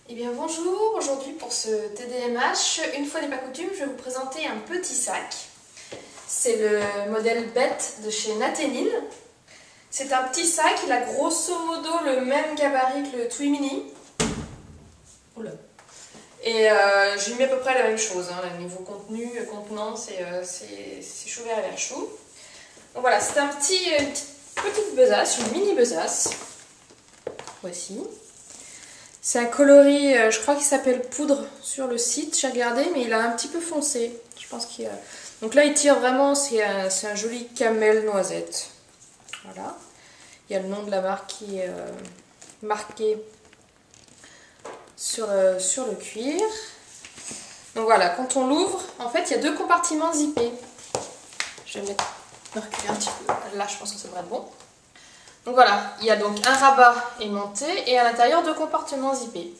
Eh bien bonjour, aujourd'hui pour ce TDMH, une fois n'est pas coutume, je vais vous présenter un petit sac. C'est le modèle Bête de chez Naténine. C'est un petit sac, il a grosso modo le même gabarit que le Twimini. Oula. Et j'ai mis à peu près la même chose, hein, niveau contenu, contenance, c'est chou vert et vert chou. Donc voilà, c'est une petite besace, une mini besace. Voici. C'est un coloris, je crois qu'il s'appelle poudre sur le site, j'ai regardé, mais il a un petit peu foncé. Je pense qu'il a... Donc là, il tire vraiment, c'est un joli camel noisette. Voilà. Il y a le nom de la marque qui est marqué sur le cuir. Donc voilà, quand on l'ouvre, en fait, il y a deux compartiments zippés. Je vais me reculer un petit peu. Là, je pense que ça devrait être bon. Donc voilà, il y a donc un rabat aimanté et à l'intérieur deux compartiments zippés.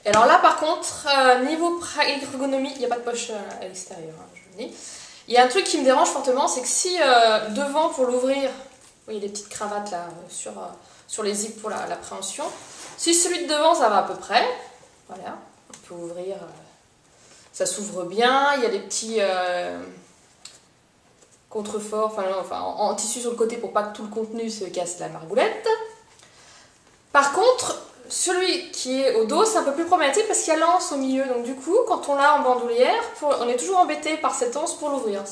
Et alors là par contre, niveau ergonomie, il n'y a pas de poche à l'extérieur, hein, je vous le dis. Il y a un truc qui me dérange fortement, c'est que si devant pour l'ouvrir, oui, les petites cravates là sur les zips pour l'appréhension, si celui de devant ça va à peu près, voilà, on peut ouvrir, ça s'ouvre bien, il y a des petits... contrefort, enfin en tissu sur le côté pour pas que tout le contenu se casse la margoulette. Par contre, celui qui est au dos, c'est un peu plus problématique parce qu'il y a l'anse au milieu. Donc du coup, quand on l'a en bandoulière, on est toujours embêté par cette anse pour l'ouvrir.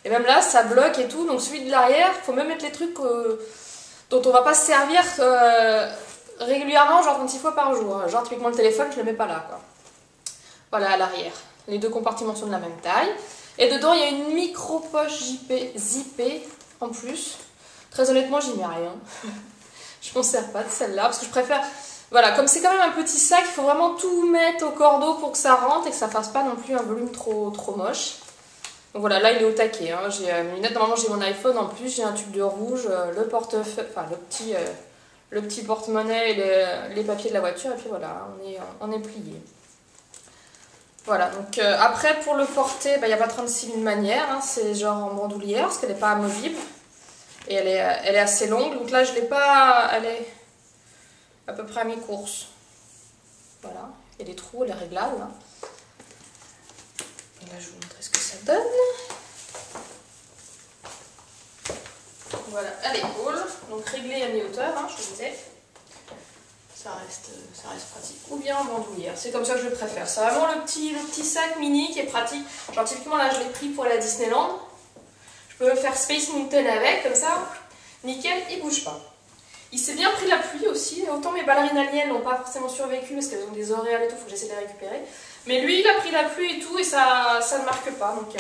Et même là, ça bloque et tout. Donc celui de l'arrière, il faut même mettre les trucs dont on va pas se servir régulièrement, genre 26 fois par jour. Genre typiquement le téléphone, je le mets pas là, quoi. Voilà, à l'arrière. Les deux compartiments sont de la même taille. Et dedans, il y a une micro-poche zippée en plus. Très honnêtement, j'y mets rien. Je m'en sers pas de celle-là parce que je préfère... Voilà, comme c'est quand même un petit sac, il faut vraiment tout mettre au cordeau pour que ça rentre et que ça fasse pas non plus un volume trop moche. Donc voilà, là il est au taquet. Hein. J'ai mes lunettes, normalement j'ai mon iPhone en plus, j'ai un tube de rouge, le portefeuille, enfin le petit porte-monnaie et les papiers de la voiture et puis voilà, on est plié. Voilà, donc après pour le porter, il n'y a pas 36 000 manières, hein, c'est genre en bandoulière parce qu'elle n'est pas amovible et elle est assez longue, donc là je l'ai pas, elle est à peu près à mi-course. Voilà, il y a des trous, elle est réglable. Hein. Et là je vais vous montrer ce que ça donne. Voilà, à l'épaule, donc réglée à mi-hauteur, hein, je vous disais. Ça reste pratique. Ou bien en bandoulière, c'est comme ça que je le préfère. C'est vraiment le petit sac mini qui est pratique. Genre typiquement là je l'ai pris pour aller à Disneyland. Je peux faire Space Mountain avec, comme ça, nickel, il bouge pas. Il s'est bien pris la pluie aussi. Autant mes ballerines aliens n'ont pas forcément survécu parce qu'elles ont des auréoles et tout, il faut que j'essaie de les récupérer. Mais lui il a pris la pluie et tout et ça ne marque pas, donc il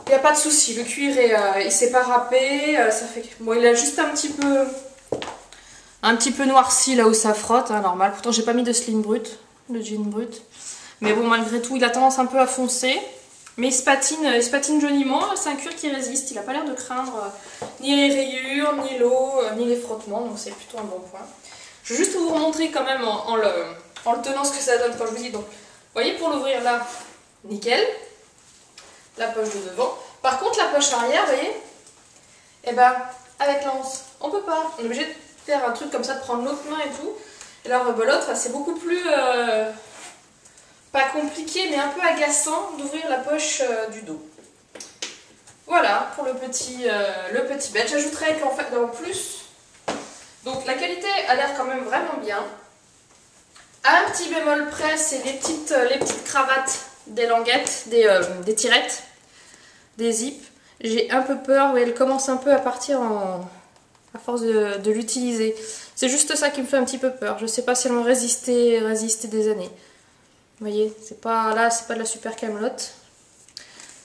n'y a pas de souci. Le cuir il s'est pas râpé, ça fait... Bon, il a juste un petit peu noirci là où ça frotte, hein, normal. Pourtant j'ai pas mis de sling brut, de jean brut. Mais bon, malgré tout, il a tendance un peu à foncer. Mais il se patine joliment. C'est un cuir qui résiste. Il n'a pas l'air de craindre ni les rayures, ni l'eau, ni les frottements. Donc c'est plutôt un bon point. Je vais juste vous montrer quand même en le tenant ce que ça donne quand je vous dis. Donc, vous voyez, pour l'ouvrir là, nickel. La poche de devant. Par contre, la poche arrière, vous voyez, et ben, avec l'anse, on peut pas. On est obligé de faire un truc comme ça, de prendre l'autre main et tout. Et là, rebelote, c'est beaucoup plus... pas compliqué, mais un peu agaçant d'ouvrir la poche du dos. Voilà, pour le petit bête. J'ajouterai qu'en fait, en plus, donc la qualité a l'air quand même vraiment bien. À un petit bémol près, c'est les petites cravates des languettes, des tirettes, des zips. J'ai un peu peur, mais elle commence un peu à partir à force de l'utiliser. C'est juste ça qui me fait un petit peu peur. Je sais pas si elles vont résister des années. Vous voyez, c'est pas de la super camelote.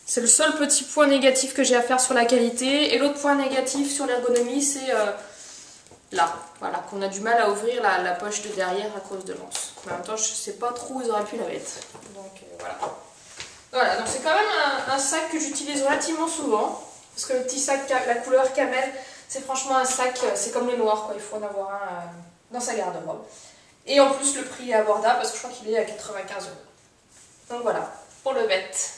C'est le seul petit point négatif que j'ai à faire sur la qualité. Et l'autre point négatif sur l'ergonomie, c'est là. Voilà, qu'on a du mal à ouvrir la poche de derrière à cause de l'anse. Mais en même temps, je sais pas trop où ils auraient pu la mettre. Donc voilà. Voilà, donc c'est quand même un sac que j'utilise relativement souvent. Parce que le petit sac, la couleur camel, c'est franchement un sac, c'est comme le noir, quoi. Il faut en avoir un dans sa garde-robe. Et en plus, le prix est abordable parce que je crois qu'il est à 95 €. Donc voilà, pour le bête.